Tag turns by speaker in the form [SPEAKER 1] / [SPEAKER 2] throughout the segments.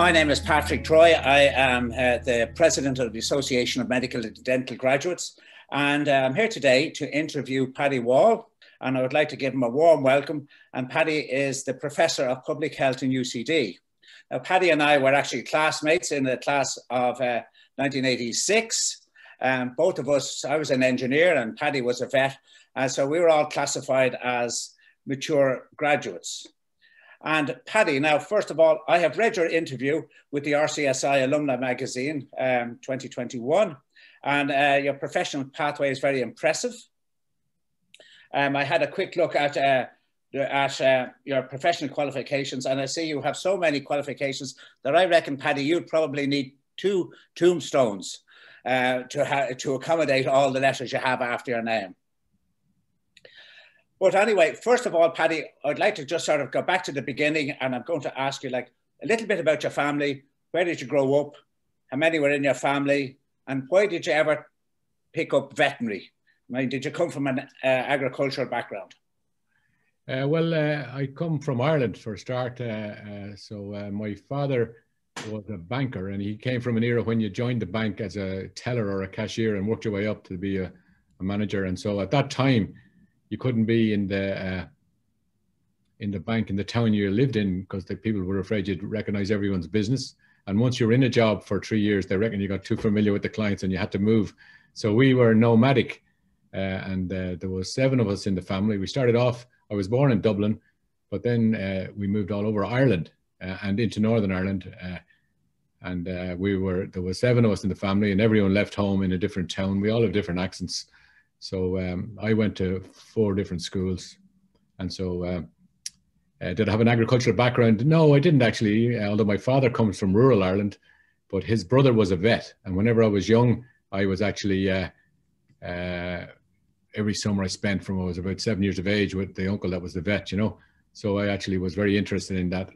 [SPEAKER 1] My name is Patrick Troy. I am the president of the Association of Medical and Dental Graduates, and I'm here today to interview Paddy Wall, and I would like to give him a warm welcome. And Paddy is the Professor of Public Health in UCD. Now, Paddy and I were actually classmates in the class of 1986. Both of us, I was an engineer and Paddy was a vet, and so we were all classified as mature graduates. And Paddy, now, first of all, I have read your interview with the RCSI Alumni magazine, 2021, and your professional pathway is very impressive. I had a quick look at your professional qualifications, and I see you have so many qualifications that I reckon, Paddy, you'd probably need 2 tombstones to accommodate all the letters you have after your name. But anyway, first of all, Paddy, I'd like to just sort of go back to the beginning, and I'm going to ask you like a little bit about your family. Where did you grow up? How many were in your family? And why did you ever pick up veterinary? I mean, did you come from an agricultural background?
[SPEAKER 2] I come from Ireland for a start. My father was a banker, and he came from an era when you joined the bank as a teller or a cashier and worked your way up to be a manager. And so at that time, you couldn't be in the bank in the town you lived in because the people were afraid you'd recognize everyone's business. And once you're in a job for 3 years, they reckon you got too familiar with the clients and you had to move. So we were nomadic, and there was 7 of us in the family. We started off, I was born in Dublin, but then we moved all over Ireland and into Northern Ireland. There were 7 of us in the family, and everyone left home in a different town. We all have different accents. So I went to 4 different schools. And so did I have an agricultural background? No, I didn't actually, although my father comes from rural Ireland, but his brother was a vet. And whenever I was young, I was actually, every summer I spent from I was about 7 years of age with the uncle that was the vet, you know. So I actually was very interested in that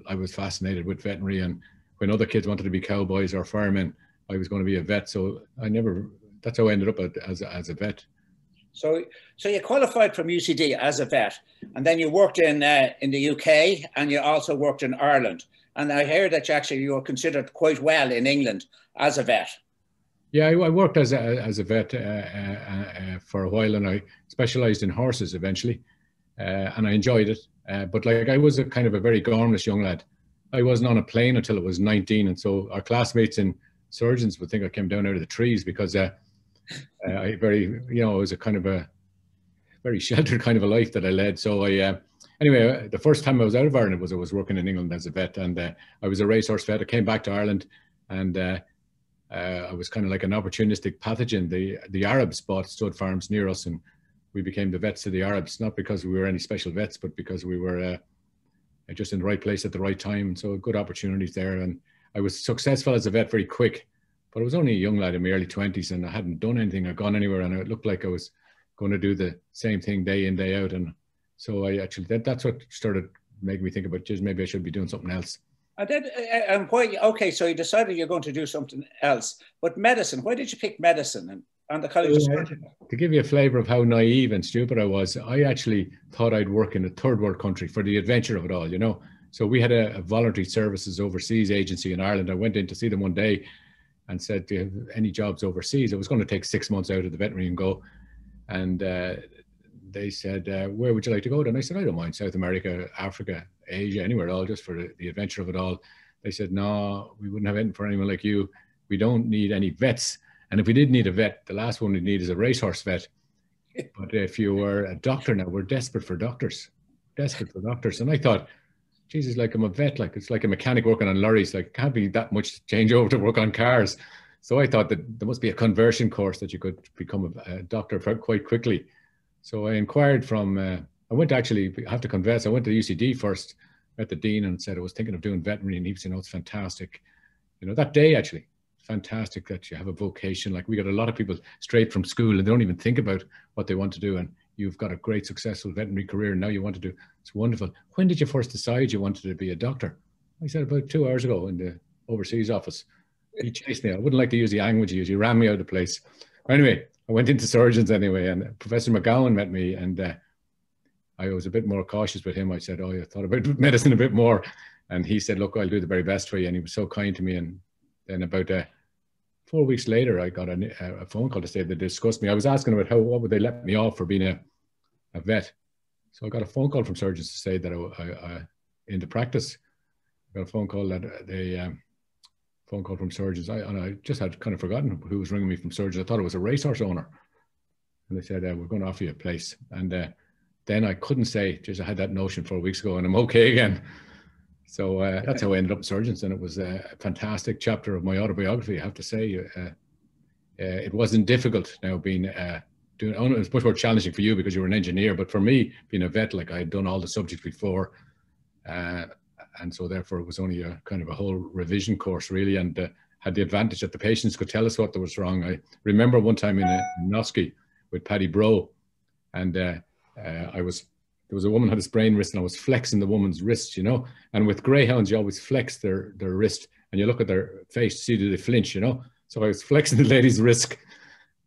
[SPEAKER 2] I was fascinated with veterinary. And when other kids wanted to be cowboys or firemen, I was going to be a vet. So that's how I ended up as a vet.
[SPEAKER 1] So you qualified from UCD as a vet, and then you worked in the UK, and you also worked in Ireland. And I hear that you were considered quite well in England as a vet.
[SPEAKER 2] Yeah, I worked as a vet for a while, and I specialised in horses eventually, and I enjoyed it. But like I was a kind of a very gormless young lad. I wasn't on a plane until I was 19, and so our classmates in surgeons would think I came down out of the trees because it was a kind of a very sheltered kind of a life that I led. So anyway, the first time I was out of Ireland I was working in England as a vet, and I was a racehorse vet. I came back to Ireland, and I was kind of like an opportunistic pathogen. The Arabs bought stud farms near us, and we became the vets of the Arabs, not because we were any special vets, but because we were just in the right place at the right time. So good opportunities there. And I was successful as a vet very quick. But I was only a young lad in my early 20s, and I hadn't done anything or gone anywhere, and it looked like I was going to do the same thing day in, day out. And so that's what started making me think about, maybe I should be doing something else.
[SPEAKER 1] Okay, so you decided you're going to do something else. But medicine, why did you pick medicine and the College of Surgeons?
[SPEAKER 2] To give you a flavour of how naive and stupid I was, I actually thought I'd work in a third world country for the adventure of it all, you know. So we had a voluntary services overseas agency in Ireland. I went in to see them one day and said, do you have any jobs overseas? I was going to take 6 months out of the veterinary and go. And they said, where would you like to go? And I said, I don't mind, South America, Africa, Asia, anywhere at all, just for the adventure of it all. They said, no, we wouldn't have anything for anyone like you. We don't need any vets. And if we did need a vet, the last one we'd need is a racehorse vet. But if you were a doctor now, we're desperate for doctors. And I thought, Jesus, like I'm a vet, like it's like a mechanic working on lorries, like it can't be that much change over to work on cars. So I thought that there must be a conversion course that you could become a doctor quite quickly. So I inquired I went to actually, I have to confess, I went to the UCD first, met the dean and said I was thinking of doing veterinary, and he said, it's fantastic. You know, that day actually, fantastic that you have a vocation. Like we got a lot of people straight from school and they don't even think about what they want to do. And you've got a great successful veterinary career and now you want to do, it's wonderful. When did you first decide you wanted to be a doctor? I said about 2 hours ago in the overseas office. He chased me. I wouldn't like to use the language he used. He ran me out of the place. Anyway, I went into surgeons anyway, and Professor McGowan met me, and I was a bit more cautious with him. I said, I thought about medicine a bit more. And he said, look, I'll do the very best for you. And he was so kind to me. And then about 4 weeks later, I got a phone call to say they discussed me. I was asking about what would they let me off for being a vet. So I got a phone call from surgeons to say that I into practice. I got a phone call from surgeons. I just had kind of forgotten who was ringing me from surgeons. I thought it was a racehorse owner. And they said, we're going to offer you a place. And then I couldn't say, just I had that notion 4 weeks ago and I'm okay again. So that's how I ended up in surgeons. And it was a fantastic chapter of my autobiography, I have to say. It wasn't difficult now being it was much more challenging for you because you were an engineer, but for me, being a vet, like I had done all the subjects before, and so therefore it was only a kind of a whole revision course really, and had the advantage that the patients could tell us what was wrong. I remember one time in Nosky with Paddy Bro, and there was a woman had a sprained wrist, and I was flexing the woman's wrist, you know, and with greyhounds you always flex their wrist, and you look at their face to see do they flinch, you know. So I was flexing the lady's wrist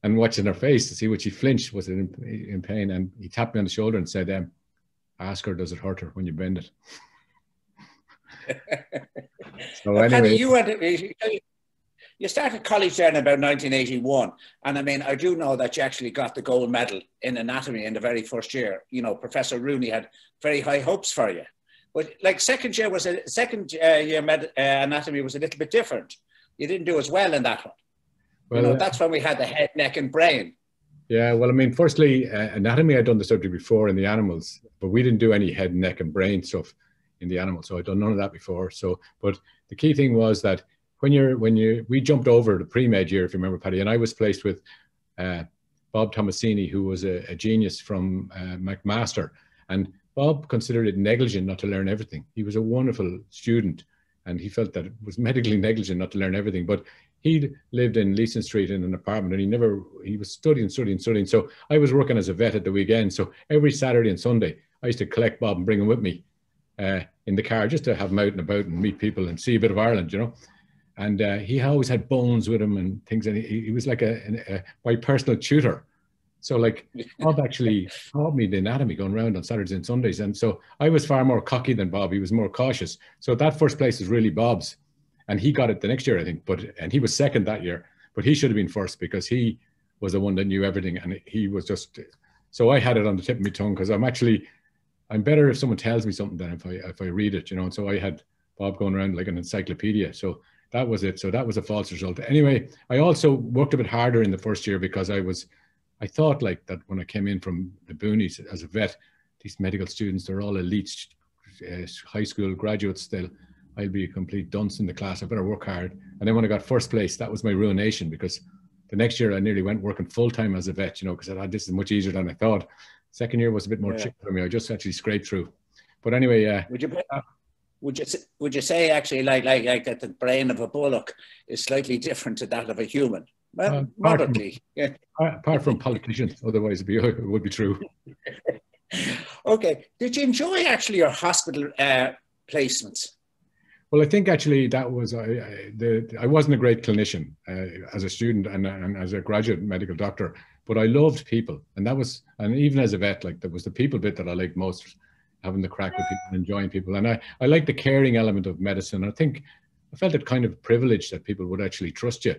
[SPEAKER 2] and watching her face to see what she flinched, was it in pain, and he tapped me on the shoulder and said, ask her, does it hurt her when you bend it? So anyway.
[SPEAKER 1] Paddy, you started college there in about 1981, and I mean, I do know that you actually got the gold medal in anatomy in the very first year. You know, Professor Rooney had very high hopes for you, but like second year anatomy was a little bit different. You didn't do as well in that one. Well, you know, that's when we had the head, neck, and brain.
[SPEAKER 2] Yeah, well, I mean, firstly, anatomy, I'd done the subject before in the animals, but we didn't do any head, neck, and brain stuff in the animals. So I'd done none of that before. So, but the key thing was that we jumped over the pre-med year, if you remember, Paddy, and I was placed with Bob Tomasini, who was a genius from McMaster. And Bob considered it negligent not to learn everything. He was a wonderful student, and he felt that it was medically negligent not to learn everything. But he lived in Leeson Street in an apartment, and he was studying. So I was working as a vet at the weekend. So every Saturday and Sunday, I used to collect Bob and bring him with me in the car just to have him out and about and meet people and see a bit of Ireland, you know. And he always had bones with him and things. And he was like my personal tutor. So like Bob actually taught me the anatomy going around on Saturdays and Sundays. And so I was far more cocky than Bob. He was more cautious. So that first place was really Bob's. And he got it the next year, I think, and he was second that year, but he should have been first because he was the one that knew everything. And he was just, so I had it on the tip of my tongue because I'm better if someone tells me something than if I read it, you know. And so I had Bob going around like an encyclopedia. So that was it. So that was a false result. Anyway, I also worked a bit harder in the first year because I thought like that when I came in from the boonies as a vet, these medical students, they're all elite high school graduates. I'll be a complete dunce in the class. I better work hard. And then when I got first place, that was my ruination because the next year I nearly went working full time as a vet, you know, because I thought this is much easier than I thought. Second year was a bit more tricky for me. I just actually scraped through. But anyway,
[SPEAKER 1] would you say actually like that the brain of a bullock is slightly different to that of a human? Well, moderately.
[SPEAKER 2] Apart from politicians, otherwise it would be true.
[SPEAKER 1] Okay. Did you enjoy actually your hospital placements?
[SPEAKER 2] Well, I think actually that was, I wasn't a great clinician as a student and as a graduate medical doctor, but I loved people. And even as a vet, like that was the people bit that I liked most, having the crack with people, enjoying people. And I like the caring element of medicine. I think I felt it kind of privileged that people would actually trust you.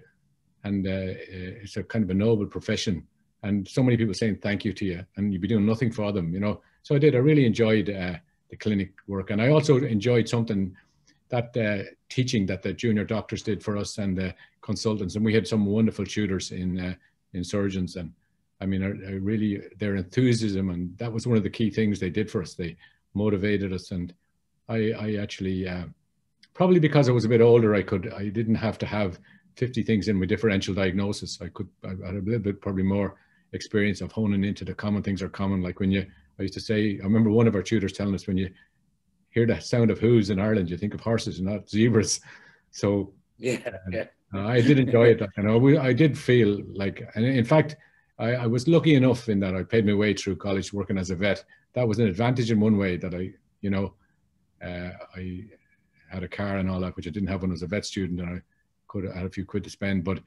[SPEAKER 2] And it's a kind of a noble profession. And so many people saying thank you to you and you'd be doing nothing for them, you know. So I really enjoyed the clinic work. And I also enjoyed something that teaching that the junior doctors did for us and the consultants, and we had some wonderful tutors in surgeons, and I mean, really their enthusiasm, and that was one of the key things they did for us. They motivated us, and I actually probably because I was a bit older, I didn't have to have 50 things in with differential diagnosis. I had a little bit probably more experience of honing into the common things are common. Like I used to say, I remember one of our tutors telling us, when you hear the sound of hooves in Ireland, you think of horses and not zebras. So I did enjoy it. And I did feel like, and in fact, I was lucky enough in that I paid my way through college working as a vet. That was an advantage in one way, that I had a car and all that, which I didn't have when I was a vet student, and I had a few quid to spend, but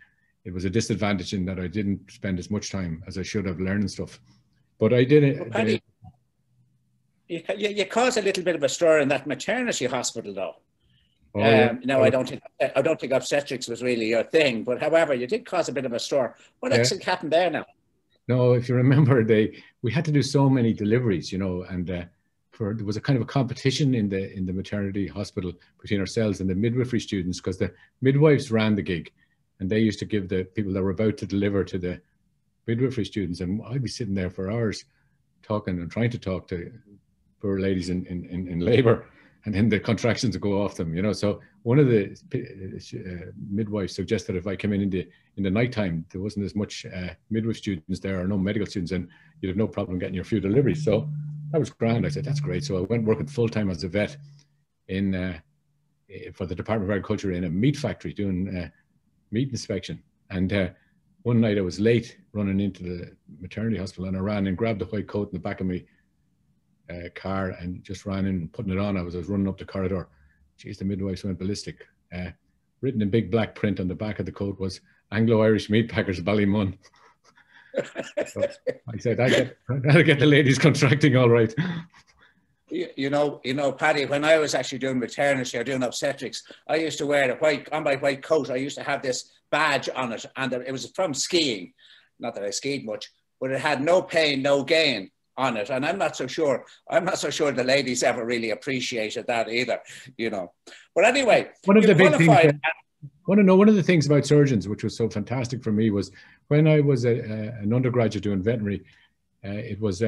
[SPEAKER 2] it was a disadvantage in that I didn't spend as much time as I should have learning stuff. But I did it.
[SPEAKER 1] You caused a little bit of a stir in that maternity hospital, though.
[SPEAKER 2] Oh, yeah.
[SPEAKER 1] No, I don't think obstetrics was really your thing, but however, you did cause a bit of a stir. What actually happened there now?
[SPEAKER 2] No, if you remember, we had to do so many deliveries, you know, and there was a kind of a competition in the maternity hospital between ourselves and the midwifery students, because the midwives ran the gig, and they used to give the people that were about to deliver to the midwifery students, and I'd be sitting there for hours talking and trying to talk to poor ladies in labour, and then the contractions would go off them, you know. So one of the midwives suggested if I came in the nighttime, there wasn't as much midwife students there, or no medical students, and you'd have no problem getting your few deliveries. So that was grand. I said, that's great. So I went working full time as a vet for the Department of Agriculture in a meat factory doing meat inspection. And one night I was late running into the maternity hospital, and I ran and grabbed the white coat in the back of my car and just ran in and putting it on. I was running up the corridor. Geez, the midwives went ballistic. Written in big black print on the back of the coat was Anglo-Irish Meat Packers Ballymun. So I said, I'll get the ladies contracting all right.
[SPEAKER 1] You know, Paddy, when I was actually doing maternity or doing obstetrics, I used to wear on my white coat, I used to have this badge on it, and it was from skiing. Not that I skied much, but it had no pain, no gain on it. And I'm not so sure the ladies ever really appreciated that either, you know. But anyway,
[SPEAKER 2] one of the things about surgeons, which was so fantastic for me, was when I was an undergraduate doing veterinary, it was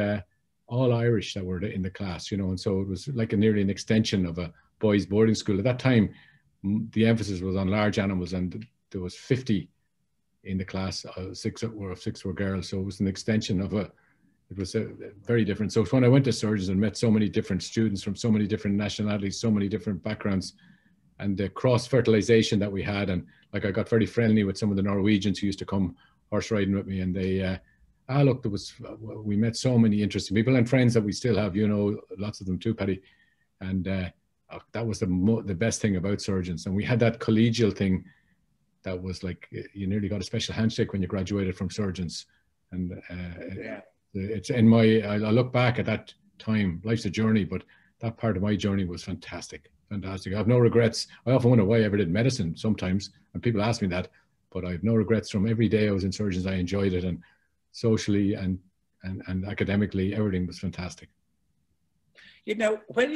[SPEAKER 2] all Irish that were in the class, you know, and so it was like nearly an extension of a boys' boarding school. At that time, the emphasis was on large animals, and there was 50 in the class. Six were girls, so it was an extension of it was very different. So when I went to surgeons and met so many different students from so many different nationalities, so many different backgrounds, and the cross-fertilization that we had, and like I got very friendly with some of the Norwegians who used to come horse riding with me, and they, we met so many interesting people and friends that we still have, you know, lots of them too, Paddy. And that was the best thing about surgeons. And we had that collegial thing that was like, you nearly got a special handshake when you graduated from surgeons. And it's I look back at that time. Life's a journey, but that part of my journey was fantastic. I have no regrets. I often wonder why I ever did medicine sometimes, and people ask me that, but I have no regrets. From every day I was in surgeons, I enjoyed it, and socially and academically, everything was fantastic.
[SPEAKER 1] You know, when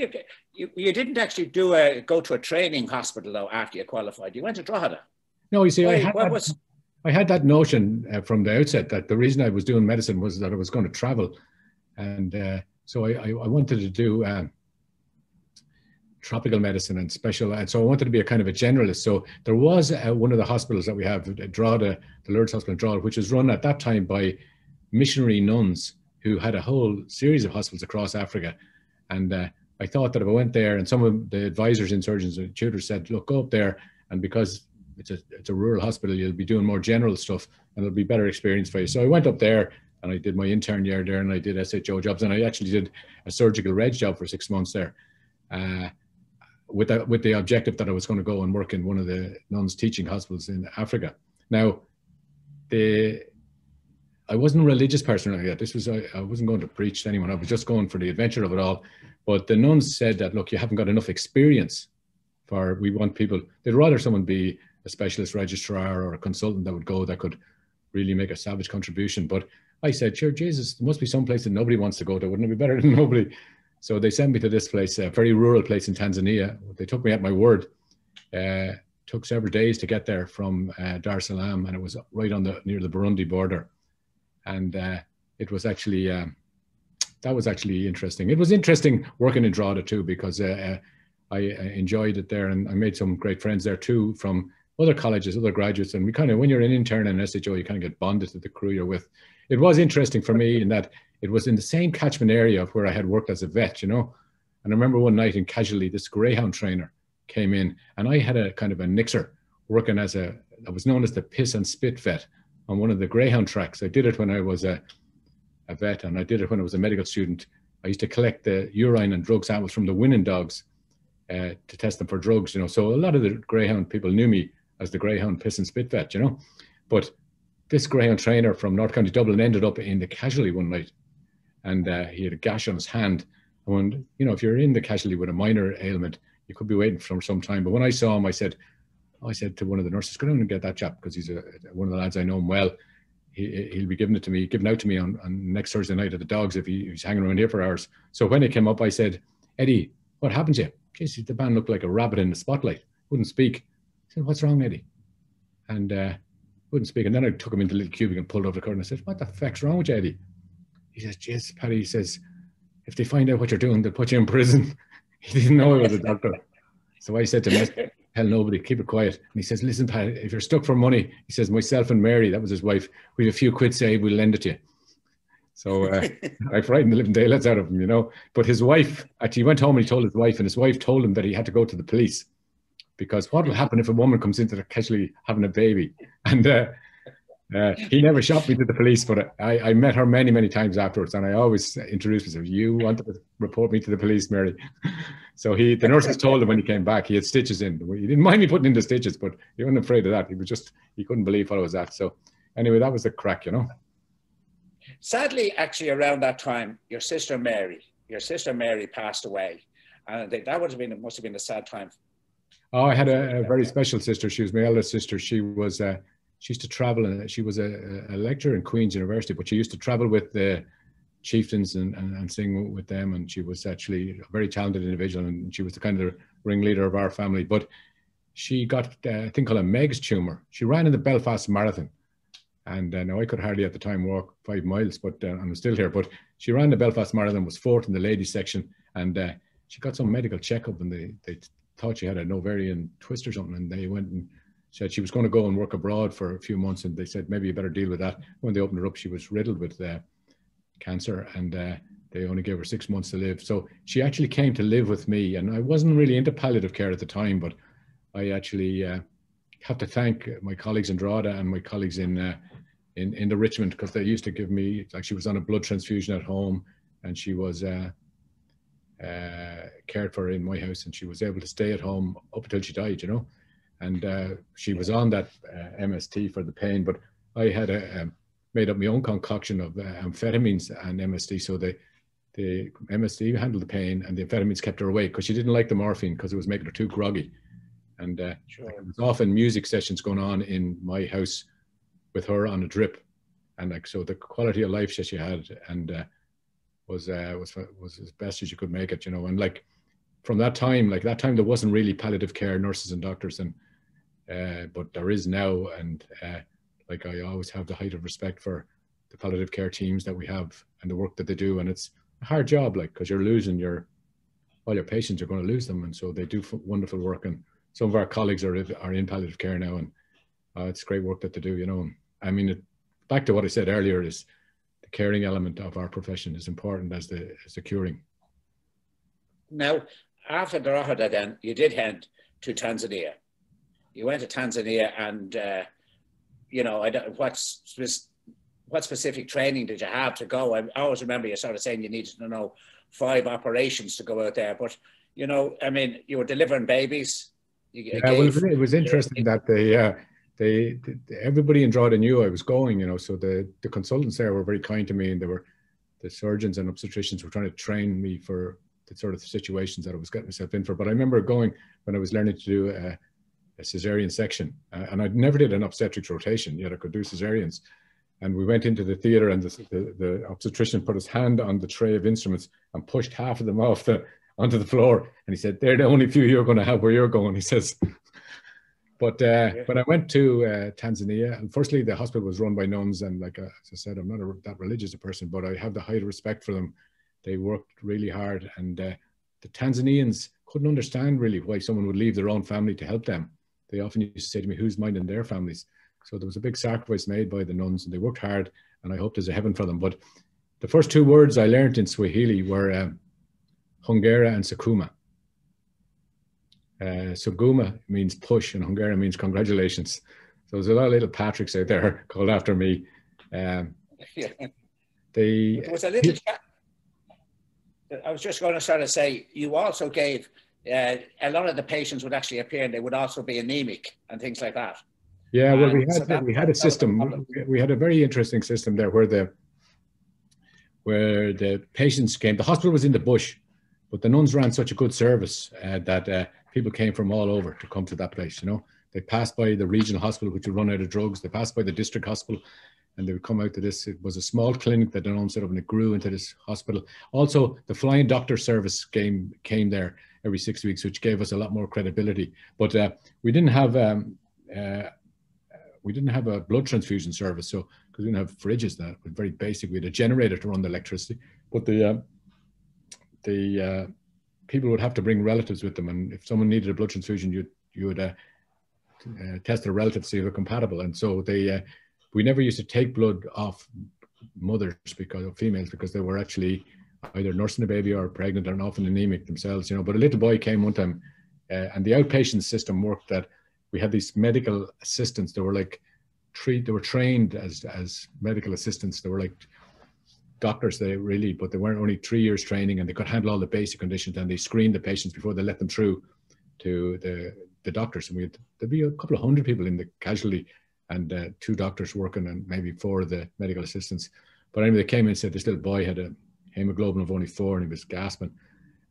[SPEAKER 1] you didn't actually go to a training hospital though after you qualified. You went to Drogheda.
[SPEAKER 2] No, you see, I had that notion from the outset that the reason I was doing medicine was that I was going to travel, and so I wanted to do tropical medicine and special, and so I wanted to be a kind of a generalist. So there was one of the hospitals that we have, Drogheda, the Lourdes Hospital in Drogheda, which was run at that time by missionary nuns who had a whole series of hospitals across Africa. And I thought that if I went there, and some of the advisors in surgeons and tutors said, look, go up there, and because it's a rural hospital, you'll be doing more general stuff and it'll be better experience for you. So I went up there and I did my intern year there, and I did SHO jobs, and I actually did a surgical reg job for 6 months there. With the objective that I was going to go and work in one of the nuns teaching hospitals in Africa. Now, I wasn't a religious person like that. I wasn't going to preach to anyone. I was just going for the adventure of it all. But the nuns said that, look, you haven't got enough experience we want people. They'd rather someone be a specialist registrar or a consultant that would go, that could really make a savage contribution. But I said, sure, Jesus, there must be some place that nobody wants to go to. Wouldn't it be better than nobody? So they sent me to this place, a very rural place in Tanzania. They took me at my word. Took several days to get there from Dar es Salaam, and it was right near the Burundi border. And it was actually, that was actually interesting. It was interesting working in Drogheda too, because I enjoyed it there, and I made some great friends there too from other colleges, other graduates. And we kind of, when you're an intern in SHO, you kind of get bonded to the crew you're with. It was interesting for me in that it was in the same catchment area of where I had worked as a vet, you know. And I remember one night in casualty, this greyhound trainer came in, and I had a kind of a nixer working I was known as the piss and spit vet on one of the greyhound tracks. I did it when I was a vet, and I did it when I was a medical student. I used to collect the urine and drug samples from the winning dogs to test them for drugs, you know. So a lot of the greyhound people knew me as the greyhound piss and spit vet, you know. But this greyhound trainer from North County Dublin ended up in the casualty one night, and he had a gash on his hand, And when, you know, if you're in the casualty with a minor ailment, you could be waiting for some time. But when I saw him, I said to one of the nurses, go down and get that chap, because he's one of the lads, I know him well. He'll be given out to me on next Thursday night at the Dogs if he's hanging around here for hours. So when he came up, I said, Eddie, what happened to you? Jeez, the man looked like a rabbit in the spotlight. Wouldn't speak. I said, what's wrong, Eddie? And wouldn't speak. And then I took him into the little cubicle and pulled over the curtain. I said, what the feck's wrong with you, Eddie? He says, jeez, Paddy, he says, if they find out what you're doing, they'll put you in prison. He didn't know I was a doctor. So I said to him, tell nobody, keep it quiet. And he says, listen, Paddy, if you're stuck for money, he says, myself and Mary, that was his wife, we have a few quid saved, we'll lend it to you. So I frightened the living daylights out of him, you know. But his wife, actually, he went home and he told his wife, and his wife told him that he had to go to the police, because what will happen if a woman comes into the casualty having a baby? And he never shot me to the police, but I met her many, many times afterwards, and I always introduced myself. You want to report me to the police, Mary? So the nurses told him when he came back, he had stitches in. He didn't mind me putting in the stitches, but he wasn't afraid of that. He couldn't believe what I was at. So anyway, that was the crack, you know.
[SPEAKER 1] Sadly, actually, around that time, your sister Mary passed away, and I think that must have been a sad time.
[SPEAKER 2] Oh, I had a very special sister. She was my eldest sister. She used to travel, and she was a lecturer in Queen's University, but she used to travel with the chieftains and sing with them. And she was actually a very talented individual, and she was the kind of ringleader of our family. But she got a thing called a Meg's tumor. She ran in the Belfast Marathon. And now I could hardly at the time walk 5 miles, but I'm still here. But she ran the Belfast Marathon, was fourth in the ladies section, and she got some medical checkup, and they thought she had an ovarian twist or something, and they went and said she was going to go and work abroad for a few months, and they said maybe you better deal with that. When they opened her up, she was riddled with cancer, and they only gave her 6 months to live. So she actually came to live with me, and I wasn't really into palliative care at the time, but I actually have to thank my colleagues in Drogheda and my colleagues in the Richmond, because they used to give me, like, she was on a blood transfusion at home, and she was cared for in my house, and she was able to stay at home up until she died, you know. And she was on that MST for the pain, but I had made up my own concoction of amphetamines and MST, so the MST handled the pain, and the amphetamines kept her awake, because she didn't like the morphine because it was making her too groggy. And
[SPEAKER 1] Sure.
[SPEAKER 2] There was often music sessions going on in my house with her on a drip, and like, so the quality of life that she had and was as best as you could make it, you know. And like from that time, there wasn't really palliative care nurses and doctors, and but there is now. And like, I always have the height of respect for the palliative care teams that we have and the work that they do. And it's a hard job, like, because you're losing all your patients, you're going to lose them, and so they do wonderful work. And some of our colleagues are in palliative care now, and it's great work that they do, you know. I mean, back to what I said earlier, is the caring element of our profession is important as the curing.
[SPEAKER 1] Now, after Drogheda, then you did head to Tanzania. You went to Tanzania, and you know, what specific training did you have to go? I always remember you sort of saying you needed to know 5 operations to go out there, but you know, I mean, you were delivering babies.
[SPEAKER 2] It was interesting that everybody in Drogheda knew I was going, you know, so the consultants there were very kind to me, and the surgeons and obstetricians were trying to train me for the sort of situations that I was getting myself in for. But I remember going when I was learning to do a cesarean section, and I never did an obstetrics rotation, yet I could do cesareans. And we went into the theatre, and the obstetrician put his hand on the tray of instruments and pushed half of them onto the floor. And he said, they're the only few you're going to have where you're going, he says. But when I went to Tanzania, and firstly, the hospital was run by nuns. And like, as I said, I'm not that religious a person, but I have the high respect for them. They worked really hard. And the Tanzanians couldn't understand really why someone would leave their own family to help them. They often used to say to me, who's minding their families? So there was a big sacrifice made by the nuns, and they worked hard, and I hope there's a heaven for them. But the first 2 words I learned in Swahili were Hongera and Sukuma. Suguma means push, and Hongera means congratulations. So there's a lot of little Patricks out there called after me. I
[SPEAKER 1] was just going to sort of say, you also gave, a lot of the patients would actually appear, and they would also be anemic and things like that.
[SPEAKER 2] Yeah, well, we had a system. We had a very interesting system there where the patients came. The hospital was in the bush, But the nuns ran such a good service that people came from all over to come to that place, you know. They passed by the regional hospital, which would run out of drugs. They passed by the district hospital, and they would come out to this. It was a small clinic that the nuns set up, and it grew into this hospital. Also, the flying doctor service came there every 6 weeks, which gave us a lot more credibility. But we didn't have a blood transfusion service, so because we didn't have fridges. That was very basic. We had a generator to run the electricity, but the people would have to bring relatives with them, and if someone needed a blood transfusion, you would test their relatives, see if they're compatible. And so we never used to take blood off mothers females because they were actually either nursing a baby or pregnant and often anemic themselves, you know. But a little boy came one time, and the outpatient system worked that we had these medical assistants. They were like they were trained as medical assistants. They were like doctors, but they weren't, only 3 years training, and they could handle all the basic conditions, and they screened the patients before they let them through to the doctors. And there'd be a couple of hundred people in the casualty, and 2 doctors working, and maybe 4 of the medical assistants. But anyway, they came in and said this little boy had a hemoglobin of only 4 and he was gasping.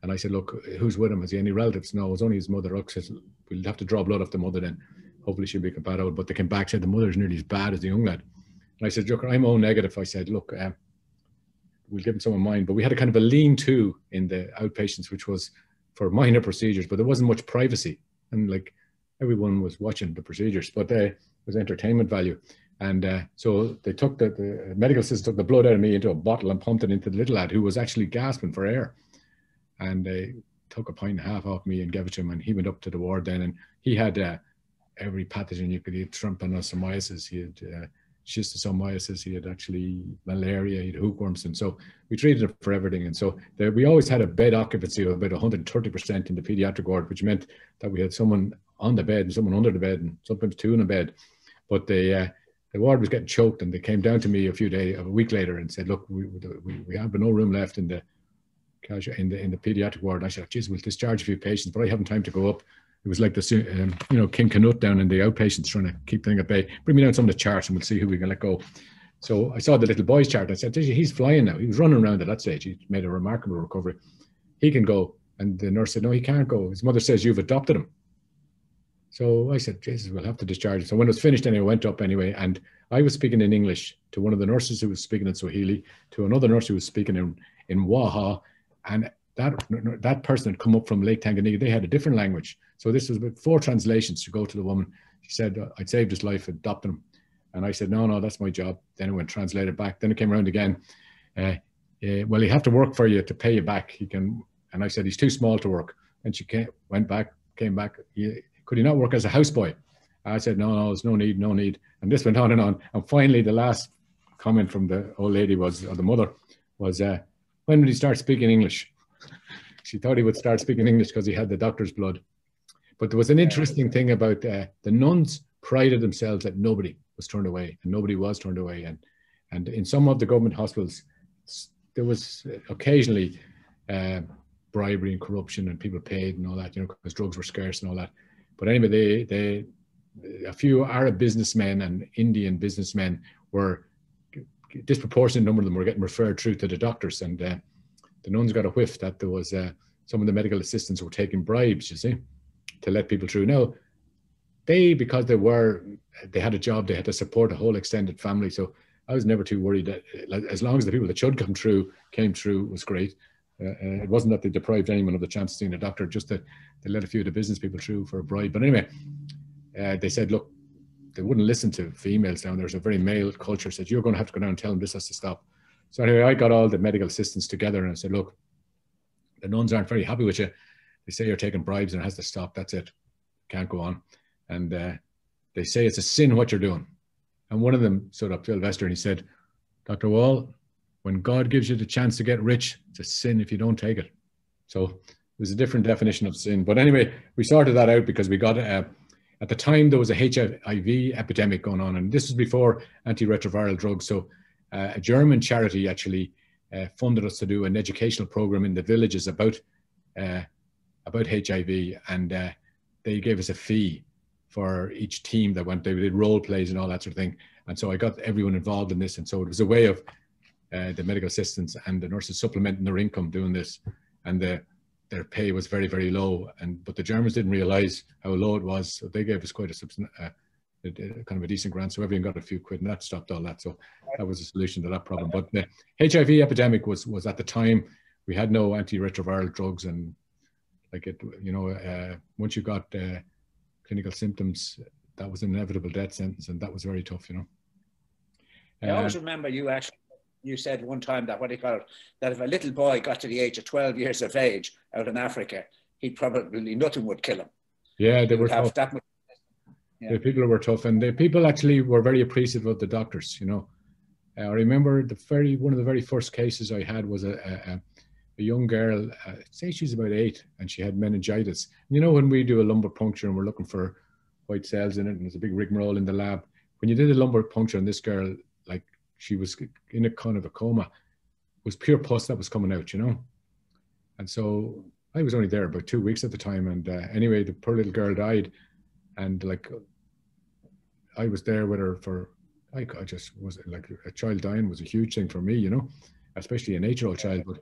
[SPEAKER 2] And I said, look, who's with him? Has he any relatives? No, it was only his mother. Look, says, we'll have to draw blood off the mother then. Hopefully she'll be compatible. But they came back, said the mother's nearly as bad as the young lad. And I said, look, I'm O negative. I said, look, we'll give him some of mine. But we had a kind of a lean-to in the outpatients, which was for minor procedures, but there wasn't much privacy. And like everyone was watching the procedures, but there was entertainment value. And so they took the medical assistant took the blood out of me into a bottle and pumped it into the little lad who was actually gasping for air. And they took a pint and a half off me and gave it to him. And he went up to the ward then, and he had every pathogen you could. He had trypanosomiasis, he had schistosomiasis, he had actually malaria, he had hookworms. And so we treated him for everything. And so we always had a bed occupancy of about 130% in the pediatric ward, which meant that we had someone on the bed and someone under the bed and sometimes 2 in a bed. But the ward was getting choked, and they came down to me a week later and said, look, we have no room left in the pediatric ward. And I said, geez, we'll discharge a few patients, but I haven't time to go up. It was like the King Canute down in the outpatients trying to keep things at bay. Bring me down some of the charts and we'll see who we can let go. So I saw the little boy's chart. I said, he's flying now. He was running around at that stage. He made a remarkable recovery. He can go. And the nurse said, no, he can't go. His mother says, you've adopted him. So I said, Jesus, we'll have to discharge him. So when it was finished, anyway, I went up anyway. And I was speaking in English to one of the nurses who was speaking in Swahili, to another nurse who was speaking in Waha. And that person had come up from Lake Tanganyika. They had a different language. So this was about 4 translations to go to the woman. She said, I'd saved his life, adopted him. And I said, no, that's my job. Then it went translated back. Then it came around again. Well, he have to work for you to pay you back. He can. And I said, he's too small to work. And she came back. Could he not work as a houseboy? I said, no, there's no need. And this went on and on. And finally, the last comment from the old lady or the mother was, when did he start speaking English? She thought he would start speaking English because he had the doctor's blood. But there was an interesting thing about the nuns prided themselves that nobody was turned away, and nobody was turned away. And in some of the government hospitals, there was occasionally bribery and corruption, and people paid and all that, because drugs were scarce and all that. But anyway, a few Arab businessmen and Indian businessmen were, disproportionate number of them were getting referred through to the doctors, and the nuns got a whiff that there was some of the medical assistants were taking bribes, you see, to let people through. Now, because they had a job, they had to support a whole extended family. So I was never too worried that as long as the people that should come through came through, it was great. It wasn't that they deprived anyone of the chance of seeing a doctor, just that they let a few of the business people through for a bribe. But anyway, they said, look, they wouldn't listen to females down there. There's a very male culture. Said, you're going to have to go down and tell them this has to stop. So anyway, I got all the medical assistants together and I said, look, the nuns aren't very happy with you. They say you're taking bribes and it has to stop. That's it. Can't go on. And they say it's a sin what you're doing. And one of them stood up, Phil Vester, and he said, Dr. Wall, when God gives you the chance to get rich, it's a sin if you don't take it. So there's a different definition of sin. But anyway, we sorted that out because we got, at the time there was a HIV epidemic going on, and this was before antiretroviral drugs. So a German charity actually funded us to do an educational program in the villages about HIV, and they gave us a fee for each team that went. They did role plays and all that sort of thing. And so I got everyone involved in this. And so it was a way of the medical assistants and the nurses supplementing their income doing this. And their pay was very, very low, but the Germans didn't realize how low it was, so they gave us quite a kind of a decent grant, so everyone got a few quid, and that stopped all that. So that was a solution to that problem. But the HIV epidemic was at the time, we had no antiretroviral drugs, and like it, you know, once you got clinical symptoms, that was an inevitable death sentence, and that was very tough, you know.
[SPEAKER 1] I always remember you said one time that, what do you call it, that if a little boy got to the age of 12 years of age out in Africa, nothing would kill him.
[SPEAKER 2] Yeah, they were tough.
[SPEAKER 1] That much. Yeah.
[SPEAKER 2] The people were tough, and the people actually were very appreciative of the doctors, you know. I remember one of the very first cases I had was a young girl, say she's about 8, and she had meningitis. You know, when we do a lumbar puncture and we're looking for white cells in it, and there's a big rigmarole in the lab, when you did a lumbar puncture on this girl, like, she was in a kind of a coma, it was pure pus that was coming out, you know. And so I was only there about 2 weeks at the time, and anyway, the poor little girl died, and like, I was there with her for, I just was like, a child dying was a huge thing for me, you know, especially an 8-year-old child. But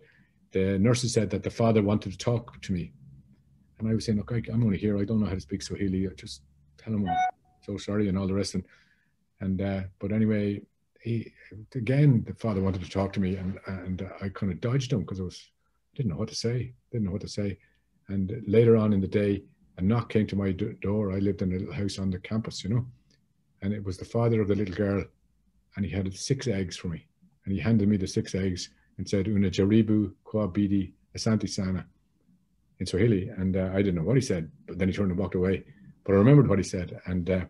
[SPEAKER 2] the nurses said that the father wanted to talk to me, and I was saying, look, I'm only here, I don't know how to speak Swahili, just tell him I'm so sorry and all the rest. But anyway, the father wanted to talk to me, and I kind of dodged him because didn't know what to say. And later on in the day, a knock came to my door. I lived in a little house on the campus, you know, and it was the father of the little girl, and he had 6 eggs for me, and he handed me the 6 eggs and said, "Una jaribu kwa bidi asante sana," in Swahili, and I didn't know what he said, but then he turned and walked away. But I remembered what he said, and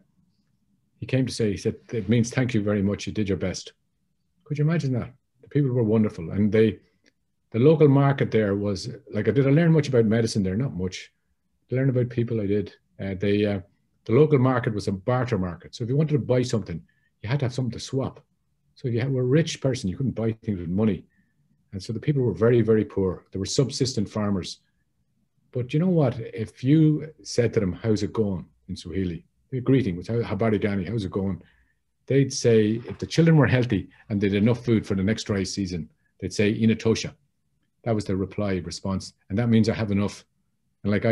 [SPEAKER 2] he came to say, he said, "It means thank you very much. You did your best." Could you imagine that? The people were wonderful, and the local market there was like, did I learn much about medicine there? Not much. To learn about people, I did. The local market was a barter market. So if you wanted to buy something, you had to have something to swap. So if you were a rich person, you couldn't buy things with money. And so the people were very, very poor. They were subsistent farmers. But you know what? If you said to them, "How's it going?" in Swahili, the greeting was, "Habari gani, how's it going?" They'd say, if the children were healthy and they had enough food for the next dry season, they'd say, "Inatosha." That was their response. And that means I have enough. And like,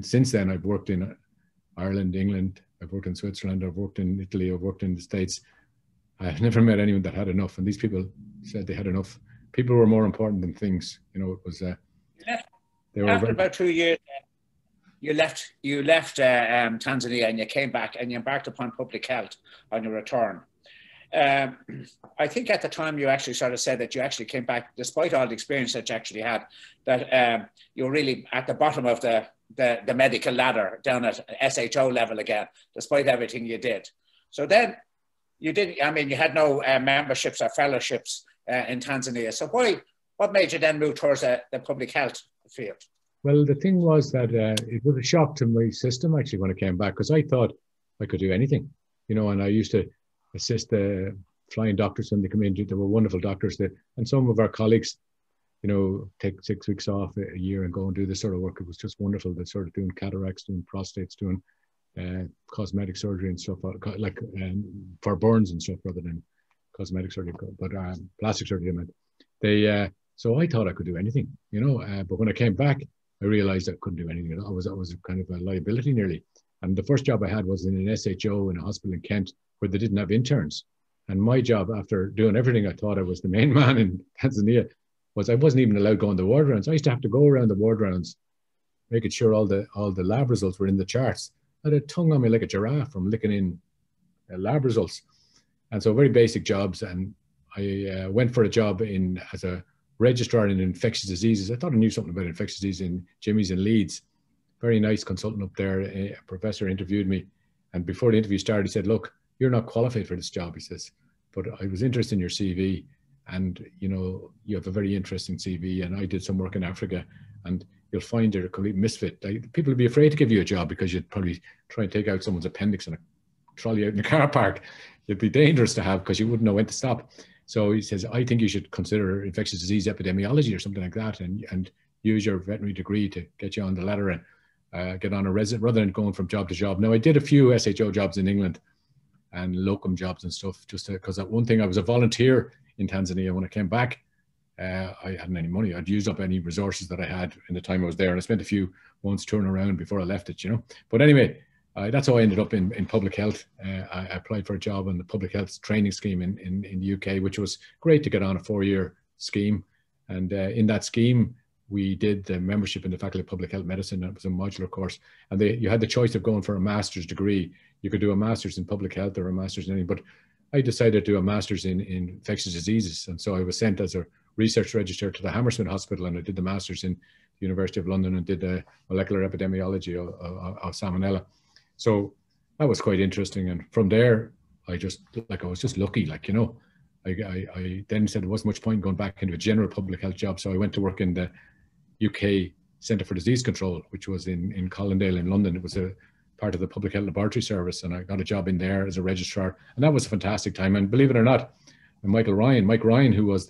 [SPEAKER 2] since then, I've worked in Ireland, England, I've worked in Switzerland, I've worked in Italy, I've worked in the States. I've never met anyone that had enough. And these people said they had enough. People were more important than things. You know, it was,
[SPEAKER 1] after about 2 years, you left Tanzania, and you came back and you embarked upon public health on your return. I think at the time you actually sort of said that you actually came back, despite all the experience that you actually had, that you were really at the bottom of the medical ladder, down at SHO level again, despite everything you did. So then you had no memberships or fellowships in Tanzania. So what made you then move towards the public health field?
[SPEAKER 2] Well, the thing was that it was a shock to my system actually when I came back, because I thought I could do anything, you know, and I used to assist the flying doctors when they come in. They were wonderful doctors, and some of our colleagues, you know, take 6 weeks off a year and go and do this sort of work. It was just wonderful. They sort of doing cataracts, doing prostates, doing cosmetic surgery and stuff, like for burns and stuff, rather than cosmetic surgery, but plastic surgery, I meant. So I thought I could do anything, you know, but when I came back, I realized I couldn't do anything. I was kind of a liability nearly. And the first job I had was in an SHO in a hospital in Kent, where they didn't have interns. And my job, after doing everything I thought I was the main man in Tanzania, was I wasn't even allowed to go on the ward rounds. I used to have to go around the ward rounds, making sure all the lab results were in the charts. I had a tongue on me like a giraffe from licking in lab results. And so very basic jobs. And I went for a job as a registrar in infectious diseases. I thought I knew something about infectious disease in Jimmy's in Leeds. Very nice consultant up there. A professor interviewed me. And before the interview started, he said, "Look, you're not qualified for this job," he says, "but I was interested in your CV, and you know, you have a very interesting CV, and I did some work in Africa, and you'll find you're a complete misfit. Like, people would be afraid to give you a job because you'd probably try and take out someone's appendix and trolley out in the car park. It'd be dangerous to have because you wouldn't know when to stop." So he says, "I think you should consider infectious disease epidemiology or something like that, and use your veterinary degree to get you on the ladder and get on a resident rather than going from job to job." Now, I did a few SHO jobs in England and locum jobs and stuff, just because that one thing, I was a volunteer in Tanzania when I came back, I hadn't any money. I'd used up any resources that I had in the time I was there, and I spent a few months touring around before I left it, you know. But anyway, that's how I ended up in public health. I applied for a job in the public health training scheme in the UK, which was great to get on a 4-year scheme. And in that scheme, we did the membership in the Faculty of Public Health Medicine. It was a modular course. And you had the choice of going for a master's degree. You could do a master's in public health or a master's in anything. But I decided to do a master's in infectious diseases. And so I was sent as a research register to the Hammersmith Hospital, and I did the master's in the University of London and did the molecular epidemiology of salmonella. So that was quite interesting. And from there, I was just lucky, like, you know. I then said there wasn't much point going back into a general public health job. So I went to work in the UK Centre for Disease Control, which was in Colindale in London. It was a part of the Public Health Laboratory Service, and I got a job in there as a registrar. And that was a fantastic time. And believe it or not, Mike Ryan, who was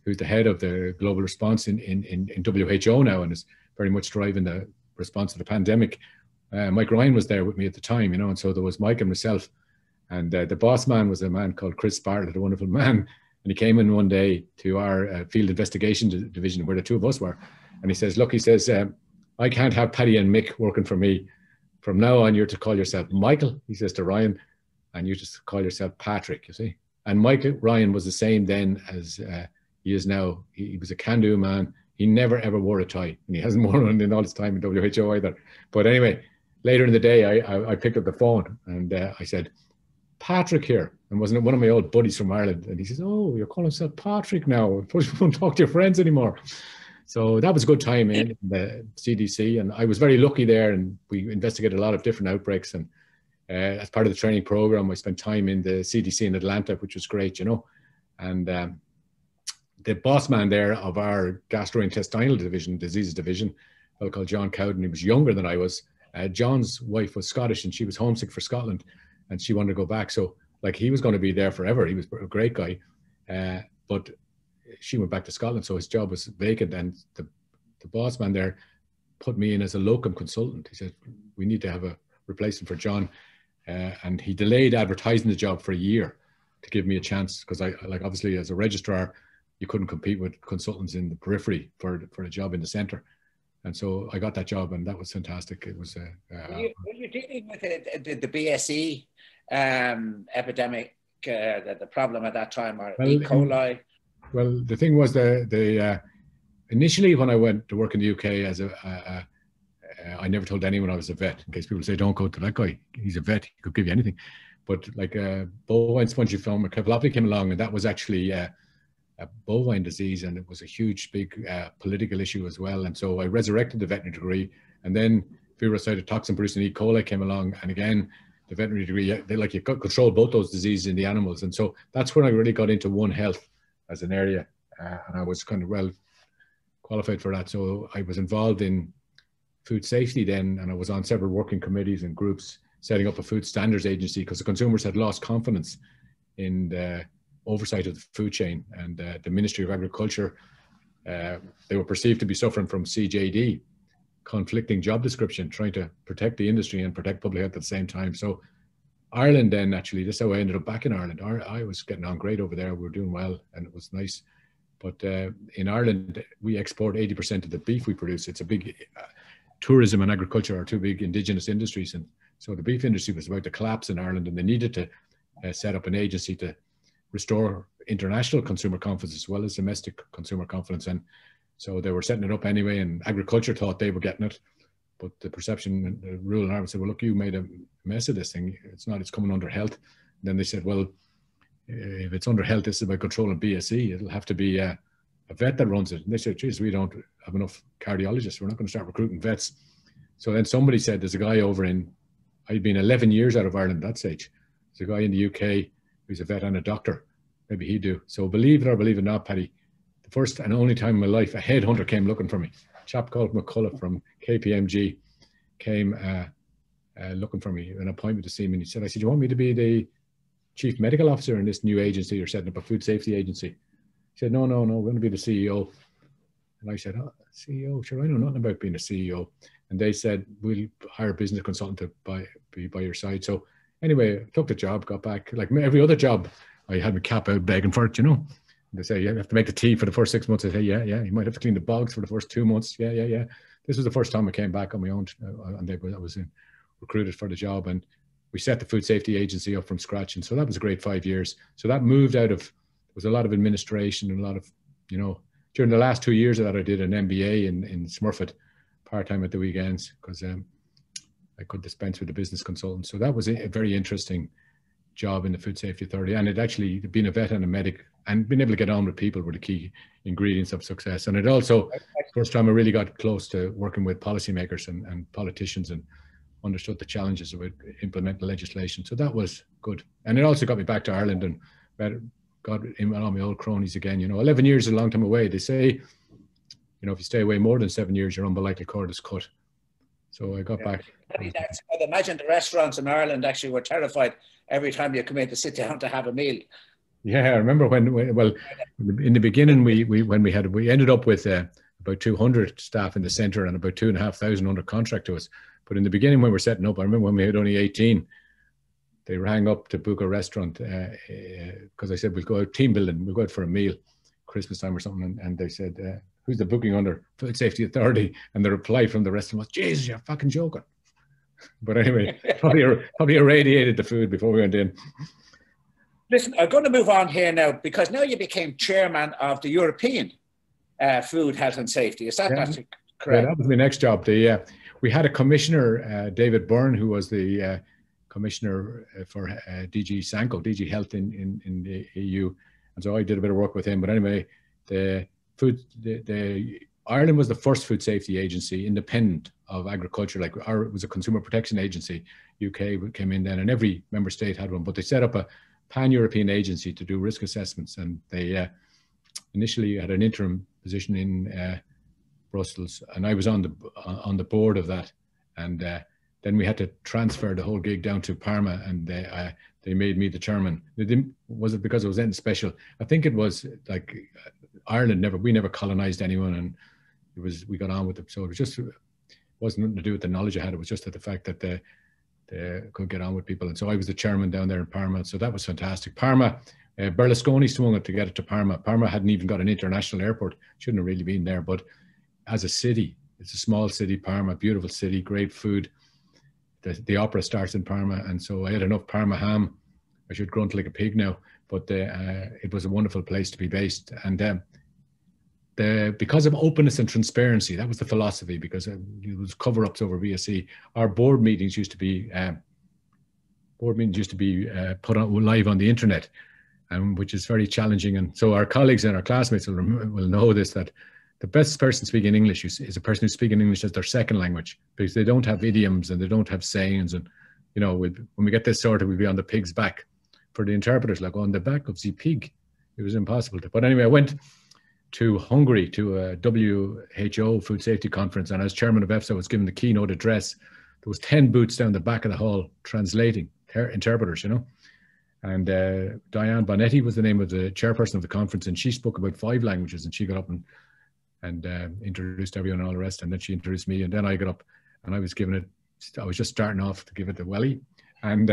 [SPEAKER 2] who's the head of the global response in WHO now, and is very much driving the response to the pandemic. Mike Ryan was there with me at the time, you know, and so there was Mike and myself. And the boss man was a man called Chris Bartlett, a wonderful man. And he came in one day to our field investigation division where the two of us were. And he says, look, he says, I can't have Paddy and Mick working for me. From now on, you're to call yourself Michael, he says to Ryan, and you just call yourself Patrick, you see. And Michael Ryan was the same then as he is now. He was a can-do man. He never, ever wore a tie. And he hasn't worn one in all his time in WHO either. But anyway, later in the day, I picked up the phone and I said, Patrick here, and wasn't it one of my old buddies from Ireland? And he says, oh, you're calling yourself Patrick now. You won't talk to your friends anymore. So that was a good time in the CDC. And I was very lucky there, and we investigated a lot of different outbreaks. And as part of the training program, I spent time in the CDC in Atlanta, which was great, you know. And the boss man there of our gastrointestinal division, diseases division, a fellow called John Cowden, he was younger than I was. John's wife was Scottish, and she was homesick for Scotland, and she wanted to go back. So like, he was going to be there forever. He was a great guy, but she went back to Scotland, so his job was vacant. And the boss man there put me in as a locum consultant. He said, we need to have a replacement for John. And he delayed advertising the job for a year to give me a chance, because obviously as a registrar, you couldn't compete with consultants in the periphery for a job in the centre. And so I got that job, and that was fantastic. It was. Were
[SPEAKER 1] you dealing with the BSE epidemic, the problem at that time, or E. coli?
[SPEAKER 2] Well, the thing was initially when I went to work in the UK as I never told anyone I was a vet, in case people say, don't go to that guy, he's a vet, he could give you anything. But like bovine spongiform encephalopathy came along, and that was actually a bovine disease, and it was a huge, big political issue as well. And so I resurrected the veterinary degree, and then virucidal producing E. coli came along, and again, the veterinary degree, you control both those diseases in the animals. And so that's when I really got into One Health as an area, and I was kind of well qualified for that. So I was involved in food safety then, and I was on several working committees and groups setting up a food standards agency, because the consumers had lost confidence in the oversight of the food chain, and the Ministry of Agriculture, they were perceived to be suffering from CJD, conflicting job description, trying to protect the industry and protect public health at the same time. So Ireland then, actually, that's how I ended up back in Ireland. I was getting on great over there. We were doing well, and it was nice. But in Ireland, we export 80% of the beef we produce. It's a big, tourism and agriculture are two big indigenous industries. And so the beef industry was about to collapse in Ireland, and they needed to set up an agency to restore international consumer confidence as well as domestic consumer confidence. And so they were setting it up anyway, and agriculture thought they were getting it. But the perception, the rule in Ireland said, well, look, you made a mess of this thing. It's coming under health. And then they said, well, if it's under health, this is about controlling BSE. It'll have to be a vet that runs it. And they said, geez, we don't have enough cardiologists. We're not going to start recruiting vets. So then somebody said, there's a guy over I'd been 11 years out of Ireland at that stage. There's a guy in the UK who's a vet and a doctor. Maybe he'd do. So believe it or believe it not, Paddy, the first and only time in my life, a headhunter came looking for me. A chap called McCullough from KPMG came looking for me, an appointment to see me. And he said, I said, you want me to be the chief medical officer in this new agency? You're setting up a food safety agency. He said, no, we're going to be the CEO. And I said, oh, CEO? Sure, I know nothing about being a CEO. And they said, we'll hire a business consultant to be by your side. So anyway, I took the job, got back. Like every other job, I had my cap out begging for it, you know. They say, you have to make the tea for the first 6 months. I say, yeah, you might have to clean the bogs for the first 2 months. Yeah. This was the first time I came back on my own, and I was recruited for the job, and we set the food safety agency up from scratch. And so that was a great 5 years. So that moved out of, there was a lot of administration and a lot of, during the last 2 years of that, I did an MBA in Smurfit, part-time at the weekends, because I could dispense with the business consultant. So that was a very interesting job in the Food Safety Authority. And it actually, being a vet and a medic and being able to get on with people were the key ingredients of success. And it also, first time I really got close to working with policymakers and politicians and understood the challenges of implementing legislation. So that was good. And it also got me back to Ireland and got in all my old cronies again. 11 years is a long time away. They say, if you stay away more than 7 years, your umbilical cord is cut. So I got back.
[SPEAKER 1] I'd imagine the restaurants in Ireland actually were terrified every time you come in to sit down to have a meal.
[SPEAKER 2] Yeah, I remember when in the beginning, we ended up with about 200 staff in the centre and about 2,500 under contract to us. But in the beginning, when we were setting up, I remember when we had only 18, they rang up to book a restaurant because I said, we'll go out team building, we'll go out for a meal, Christmas time or something. And they said, who's the booking under? Food Safety Authority. And the reply from the restaurant was, Jesus, you're fucking joking. But anyway, probably irradiated the food before we went in.
[SPEAKER 1] Listen, I'm going to move on here now, because now you became chairman of the European Food Health and Safety. Is that correct?
[SPEAKER 2] Yeah, that was my next job. We had a commissioner, David Byrne, who was the commissioner for DG Sanko, DG Health in the EU. And so I did a bit of work with him. But anyway, Ireland was the first food safety agency independent of agriculture. Like it was a consumer protection agency. UK came in then, and every member state had one. But they set up a pan-European agency to do risk assessments, and they initially had an interim position in Brussels, and I was on the board of that. And then we had to transfer the whole gig down to Parma, and they made me the chairman. Was it because it was anything special? I think it was like Ireland we never colonized anyone, and we got on with it. So it wasn't nothing to do with the knowledge I had. It was just the fact that they could get on with people. And so I was the chairman down there in Parma. So that was fantastic. Parma, Berlusconi swung it to get it to Parma. Parma hadn't even got an international airport. Shouldn't have really been there. But as a city, it's a small city, Parma, beautiful city, great food. The opera starts in Parma. And so I had enough Parma ham. I should grunt like a pig now. But it was a wonderful place to be based. And because of openness and transparency, that was the philosophy, because it was cover-ups over BSE. Our board meetings used to be put on live on the internet, which is very challenging. And so our colleagues and our classmates will know this, that the best person speaking English is a person who's speaking English as their second language, because they don't have idioms and they don't have sayings. And when we get this sorted, we'll be on the pig's back. For the interpreters, like on the back of the pig, it was impossible to. But anyway, I went to Hungary to a WHO food safety conference, and as chairman of EFSA, I was given the keynote address. There was 10 booths down the back of the hall translating, interpreters, and Diane Bonetti was the name of the chairperson of the conference, and she spoke about 5 languages, and she got up and introduced everyone and all the rest, and then she introduced me, and then I got up and I was just starting off to give it the welly, and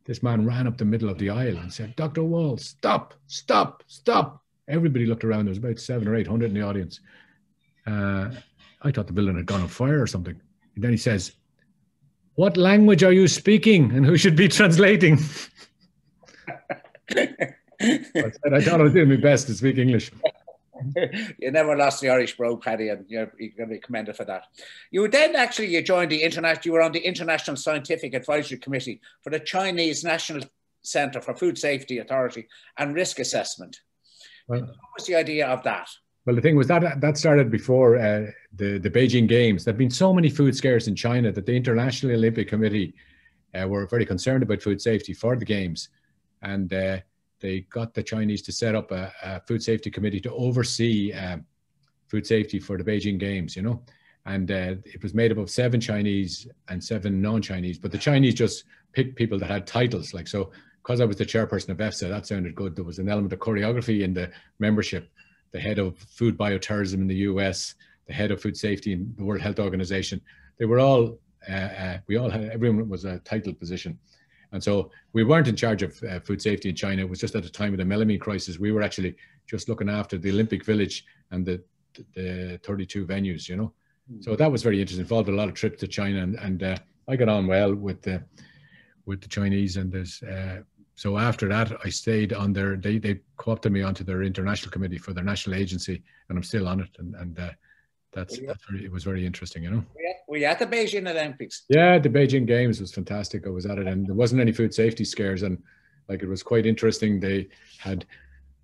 [SPEAKER 2] this man ran up the middle of the aisle and said, Dr. Wall, stop, stop, stop. Everybody looked around. There was about 700 or 800 in the audience. I thought the building had gone on fire or something. And then he says, what language are you speaking and who should be translating? I thought I was doing my best to speak English.
[SPEAKER 1] You never lost the Irish brogue, Paddy, and you're going to be commended for that. You joined you were on the International Scientific Advisory Committee for the Chinese National Center for Food Safety Authority and Risk Assessment. Well, what was the idea of that?
[SPEAKER 2] Well, the thing was that started before the Beijing Games. There have been so many food scares in China that the International Olympic Committee were very concerned about food safety for the Games. And they got the Chinese to set up a food safety committee to oversee food safety for the Beijing Games, And it was made up of 7 Chinese and 7 non-Chinese. But the Chinese just picked people that had titles. Like, so because I was the chairperson of EFSA, that sounded good. There was an element of choreography in the membership. The head of food bioterrorism in the US, the head of food safety in the World Health Organization. They were all, everyone was a titled position. And so we weren't in charge of food safety in China. It was just at the time of the melamine crisis. We were actually just looking after the Olympic Village and the 32 venues, you know. So that was very interesting. Involved a lot of trips to China, and I got on well with the Chinese. And there's so after that, I stayed on their. They co-opted me onto their international committee for their national agency, and I'm still on it. And it was very interesting, you know.
[SPEAKER 1] Were you at the Beijing Olympics?
[SPEAKER 2] Yeah, the Beijing Games was fantastic. I was at it, and there wasn't any food safety scares, and like it was quite interesting. They had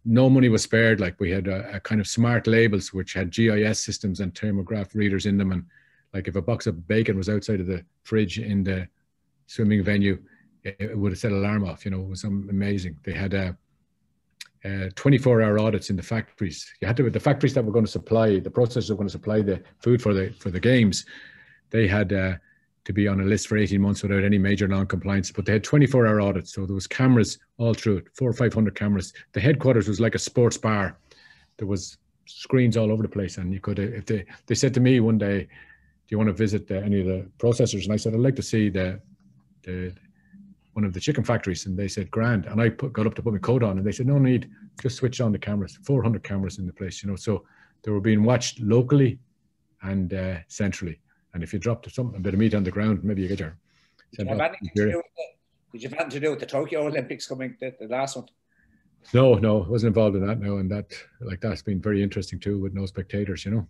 [SPEAKER 2] no money was spared. Like we had a kind of smart labels which had GIS systems and thermograph readers in them, and like if a box of bacon was outside of the fridge in the swimming venue, it would have set an alarm off. You know, it was amazing. They had 24-hour audits in the factories. You had to, the factories that were going to supply, the processors that were going to supply the food for the games, they had to be on a list for 18 months without any major non-compliance, but they had 24-hour audits. So there was cameras all through it, 400 or 500 cameras. The headquarters was like a sports bar. There was screens all over the place, and you could, if they said to me one day, do you want to visit any of the processors? And I said, I'd like to see one of the chicken factories. And they said, grand. And I got up to put my coat on, and they said, no need, just switch on the cameras. 400 cameras in the place, you know. So they were being watched locally and centrally. And if you dropped a bit of meat on the ground, maybe you get your.
[SPEAKER 1] Did you have anything to do with the Tokyo Olympics coming, the last one?
[SPEAKER 2] No, wasn't involved in that. No, and that's been very interesting too, with no spectators, you know.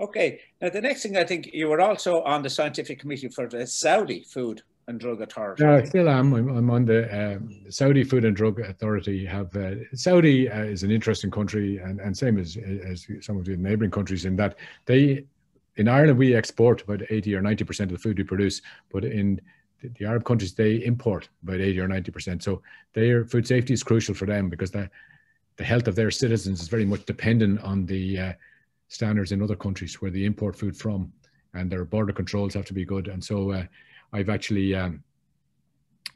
[SPEAKER 1] Okay, now the next thing, I think you were also on the scientific committee for the Saudi Food and Drug Authority.
[SPEAKER 2] Yeah, I still am. I'm on the Saudi Food and Drug Authority. Saudi is an interesting country, and same as some of the neighbouring countries, in that in Ireland we export about 80 or 90% of the food we produce, but in the Arab countries they import about 80 or 90%. So their food safety is crucial for them, because the health of their citizens is very much dependent on the standards in other countries where they import food from, and their border controls have to be good. And so I've actually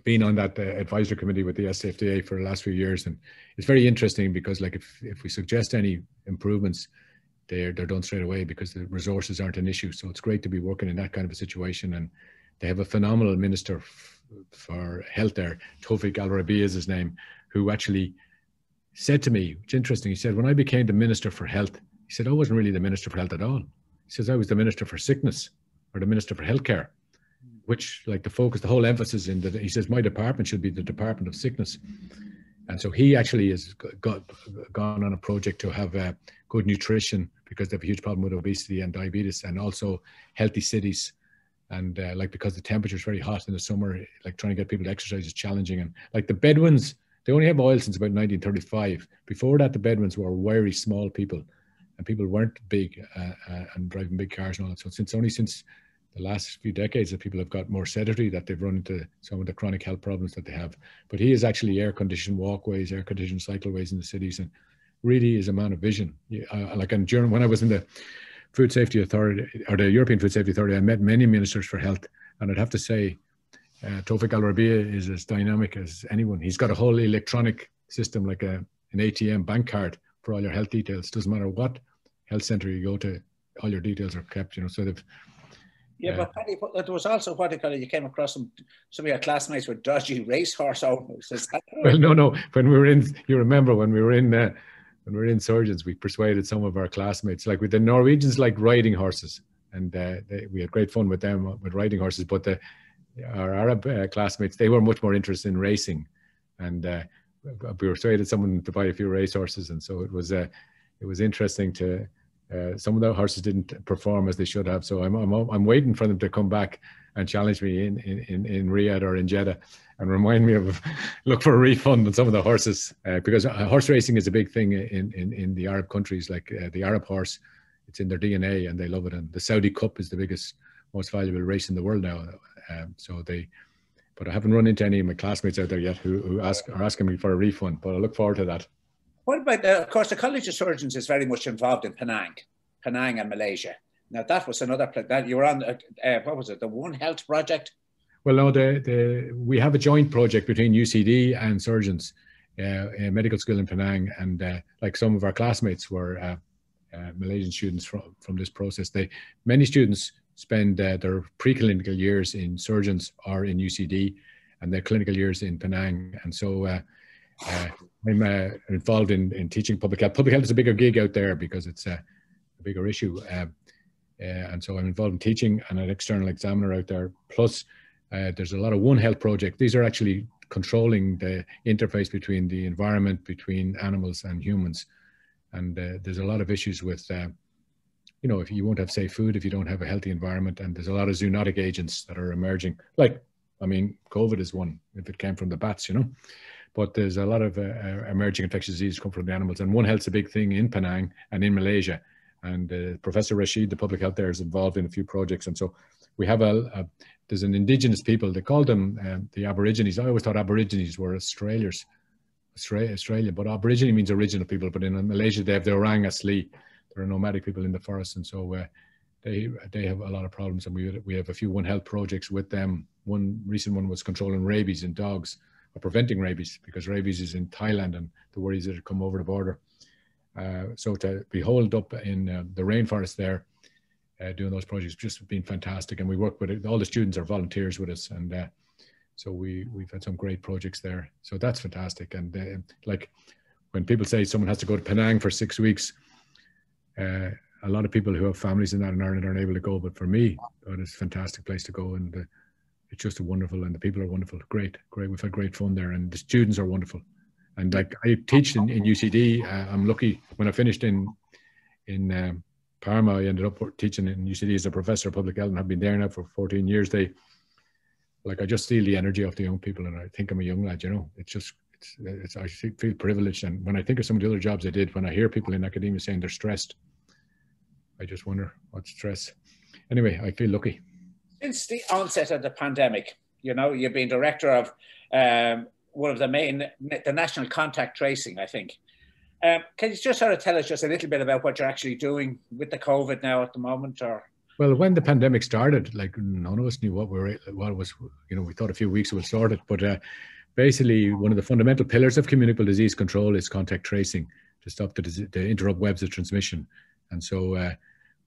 [SPEAKER 2] been on that advisory committee with the SFDA for the last few years, and it's very interesting because, like, if we suggest any improvements, they're done straight away because the resources aren't an issue. So it's great to be working in that kind of a situation. And they have a phenomenal minister for health there, Tawfiq Al-Rabi is his name, who actually said to me, it's interesting, he said, when I became the Minister for Health, he said, I wasn't really the Minister for Health at all. He says, I was the Minister for Sickness, or the Minister for Healthcare, which, like, the focus, the whole emphasis in that, he says, my department should be the Department of Sickness. And so he actually has gone on a project to have good nutrition, because they have a huge problem with obesity and diabetes, and also healthy cities. And like, because the temperature is very hot in the summer, like trying to get people to exercise is challenging. And like the Bedouins, they only have oil since about 1935. Before that, the Bedouins were wiry, small people, and people weren't big and driving big cars and all that. So since the last few decades that people have got more sedentary, that they've run into some of the chronic health problems that they have. But he is actually air-conditioned walkways, air-conditioned cycleways in the cities, and really is a man of vision. When I was in the Food Safety Authority, or the European Food Safety Authority, I met many ministers for health, and I'd have to say Tawfiq Al-Rabi is as dynamic as anyone. He's got a whole electronic system, like an ATM bank card for all your health details. Doesn't matter what health centre you go to, all your details are kept, you know. So they've
[SPEAKER 1] but Paddy, there was also what they call it, you came across some of your classmates with dodgy racehorse owners.
[SPEAKER 2] Well, no. When we were in, you remember when we were in surgeons, we persuaded some of our classmates, like with the Norwegians, like riding horses, and we had great fun with them with riding horses. But our Arab classmates, they were much more interested in racing, and we persuaded someone to buy a few racehorses, and so it was interesting to. Some of the horses didn't perform as they should have, so I'm waiting for them to come back and challenge me in Riyadh or in Jeddah, and remind me of look for a refund on some of the horses, because horse racing is a big thing in the Arab countries. Like the Arab horse, it's in their DNA and they love it. And the Saudi Cup is the biggest, most valuable race in the world now. But I haven't run into any of my classmates out there yet who are asking me for a refund. But I look forward to that.
[SPEAKER 1] What about, of course, the College of Surgeons is very much involved in Penang and Malaysia. Now, that was another place that you were on, what was it, the One Health Project?
[SPEAKER 2] Well, no, we have a joint project between UCD and surgeons, a medical school in Penang. And like some of our classmates were Malaysian students from this process. Many students spend their preclinical years in surgeons or in UCD. and their clinical years in Penang. And so I'm involved in teaching public health. Public health is a bigger gig out there because it's a bigger issue. And so I'm involved in teaching and an external examiner out there. Plus, there's a lot of One Health projects. These are actually controlling the interface between the environment, between animals and humans. And there's a lot of issues with, you know, if you won't have safe food, if you don't have a healthy environment, and there's a lot of zoonotic agents that are emerging. Like, I mean, COVID is one, if it came from the bats, you know. But there's a lot of emerging infectious diseases come from the animals. And One Health's a big thing in Penang and in Malaysia. And Professor Rashid, the public health there, is involved in a few projects. And so we have there's an indigenous people, they call them the Aborigines. I always thought Aborigines were Australia, but Aborigine means original people. But in Malaysia, they have the Orang Asli. There are nomadic people in the forest. And so they have a lot of problems. And we have a few One Health projects with them. One recent one was controlling rabies in dogs, or preventing rabies, because rabies is in Thailand and the worries that it come over the border. So to be holed up in the rainforest there, doing those projects, just been fantastic. And we work with it. All the students are volunteers with us. And so we've had some great projects there. So that's fantastic. And like when people say someone has to go to Penang for 6 weeks, a lot of people who have families in that in Ireland aren't able to go. But for me, it's a fantastic place to go. And it's just wonderful. And the people are wonderful. Great. We've had great fun there. And the students are wonderful. And like I teach in UCD, I'm lucky when I finished in Parma, I ended up teaching in UCD as a professor of public health, and I've been there now for 14 years. I just steal the energy off the young people, and I think I'm a young lad, you know. I feel privileged. And when I think of some of the other jobs I did, when I hear people in academia saying they're stressed, I just wonder what's stress. Anyway, I feel lucky.
[SPEAKER 1] Since the onset of the pandemic, you know, you've been director of one of the national contact tracing, I think. Can you just sort of tell us just a little bit about what you're actually doing with the COVID now at the moment? Or
[SPEAKER 2] well, when the pandemic started, like none of us knew what it was. You know, we thought a few weeks it would start it, but basically one of the fundamental pillars of communicable disease control is contact tracing to stop the interrupt webs of transmission. And so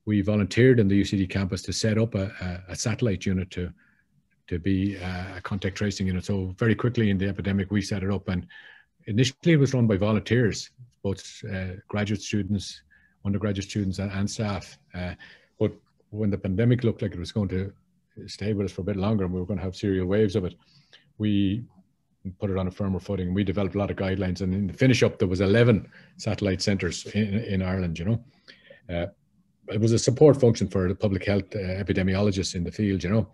[SPEAKER 2] we volunteered in the UCD campus to set up a satellite unit to be a contact tracing unit. So very quickly in the epidemic, we set it up, and initially it was run by volunteers, both graduate students, undergraduate students and staff. But when the pandemic looked like it was going to stay with us for a bit longer and we were going to have serial waves of it, we put it on a firmer footing. We developed a lot of guidelines, and in the finish up, there was 11 satellite centres in Ireland, you know. It was a support function for the public health epidemiologists in the field, you know.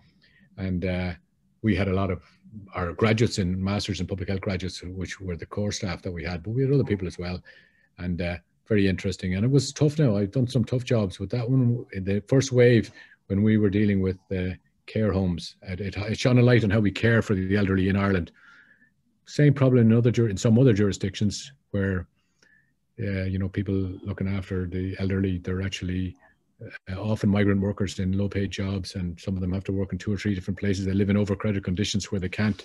[SPEAKER 2] And we had a lot of our graduates and masters in public health graduates, which were the core staff that we had, but we had other people as well. And very interesting. And it was tough now. I've done some tough jobs with that one. In the first wave, when we were dealing with care homes, it shone a light on how we care for the elderly in Ireland. Same problem in some other jurisdictions where, you know, people looking after the elderly, they're actually often migrant workers in low-paid jobs, and some of them have to work in 2 or 3 different places. They live in overcrowded conditions where they can't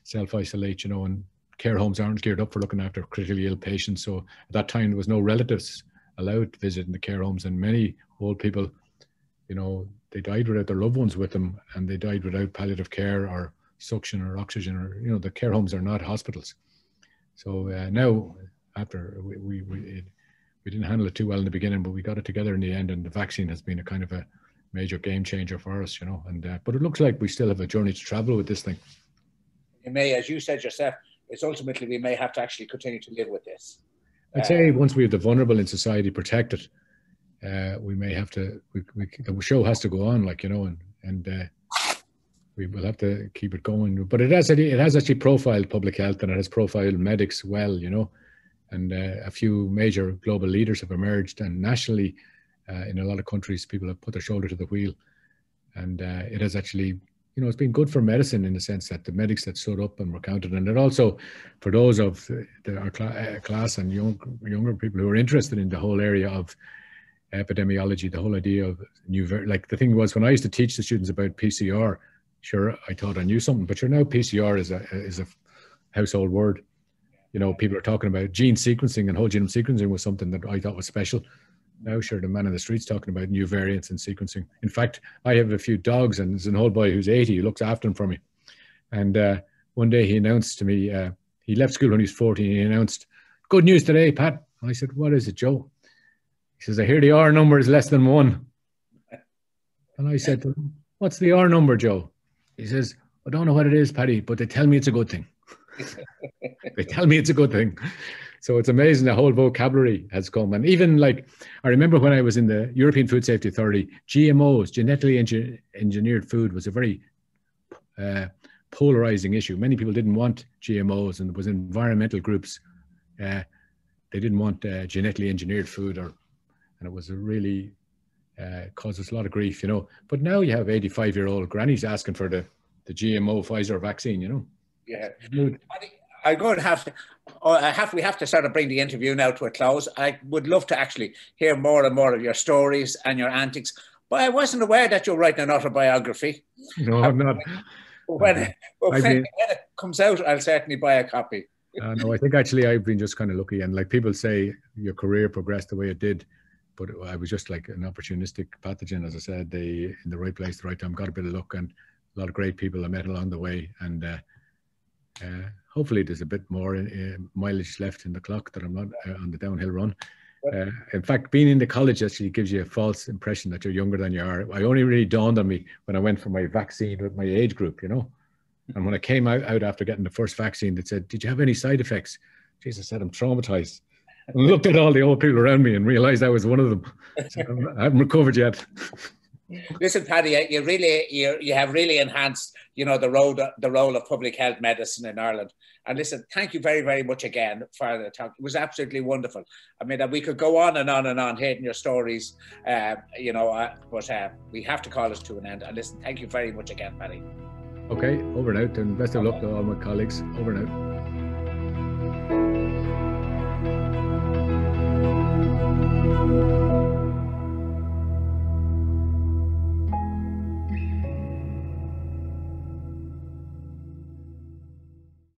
[SPEAKER 2] self-isolate, you know, and care homes aren't geared up for looking after critically ill patients. So at that time, there was no relatives allowed to visit in the care homes, and many old people, you know, they died without their loved ones with them, and they died without palliative care or suction or oxygen, or, you know, the care homes are not hospitals. So now, after we didn't handle it too well in the beginning, but we got it together in the end, and the vaccine has been a kind of a major game changer for us, you know. And but it looks like we still have a journey to travel with this thing.
[SPEAKER 1] It may, as you said yourself, it's ultimately we may have to actually continue to live with this.
[SPEAKER 2] I'd say once we have the vulnerable in society protected, we may have to. The show has to go on, like, you know, and we will have to keep it going. But it has actually profiled public health, and it has profiled medics well, you know. And a few major global leaders have emerged, and nationally, in a lot of countries, people have put their shoulder to the wheel. And it has actually, you know, it's been good for medicine in the sense that the medics that stood up and were counted, and it also for those of our class and younger people who are interested in the whole area of epidemiology, the whole idea of like the thing was when I used to teach the students about PCR, sure, I thought I knew something, but now PCR is a household word. You know, people are talking about gene sequencing, and whole genome sequencing was something that I thought was special. Now, sure, the man in the street's talking about new variants and sequencing. In fact, I have a few dogs, and there's an old boy who's 80 who looks after them for me. And one day he announced to me, he left school when he was 14, he announced, "Good news today, Pat." I said, "What is it, Joe?" He says, "I hear the R number is less than 1. And I said, "What's the R number, Joe?" He says, "I don't know what it is, Paddy, but they tell me it's a good thing." They tell me it's a good thing. So it's amazing the whole vocabulary has come. And even like, I remember when I was in the European Food Safety Authority, GMOs, genetically engineered food, was a very polarizing issue. Many people didn't want GMOs, and there was environmental groups. They didn't want genetically engineered food, and it was a really caused us a lot of grief, you know. But now you have 85-year-old grannies asking for the GMO Pfizer vaccine, you know.
[SPEAKER 1] Yeah. I'm going to have to, we have to sort of bring the interview now to a close. I would love to actually hear more and more of your stories and your antics, but I wasn't aware that you're writing an autobiography.
[SPEAKER 2] No, I'm not.
[SPEAKER 1] When it comes out, I'll certainly buy a copy.
[SPEAKER 2] No, I think actually I've been just kind of lucky, and like people say, your career progressed the way it did, but I was just like an opportunistic pathogen, as I said, in the right place, the right time, got a bit of luck, and a lot of great people I met along the way, and hopefully there's a bit more mileage left in the clock, that I'm not on the downhill run. In fact, being in the college actually gives you a false impression that you're younger than you are. I only really dawned on me when I went for my vaccine with my age group, you know. And when I came out after getting the first vaccine, they said, "Did you have any side effects?" Jesus, I said, "I'm traumatized." And looked at all the old people around me and realized I was one of them. So I haven't recovered yet.
[SPEAKER 1] Listen, Paddy, you have really enhanced, you know, the role of public health medicine in Ireland. And listen, thank you very, very much again for the talk. It was absolutely wonderful. I mean, we could go on and on and on hearing your stories, you know, but we have to call it to an end. And listen, thank you very much again, Paddy.
[SPEAKER 2] Okay, over and out, and best of luck to all my colleagues. Over and out.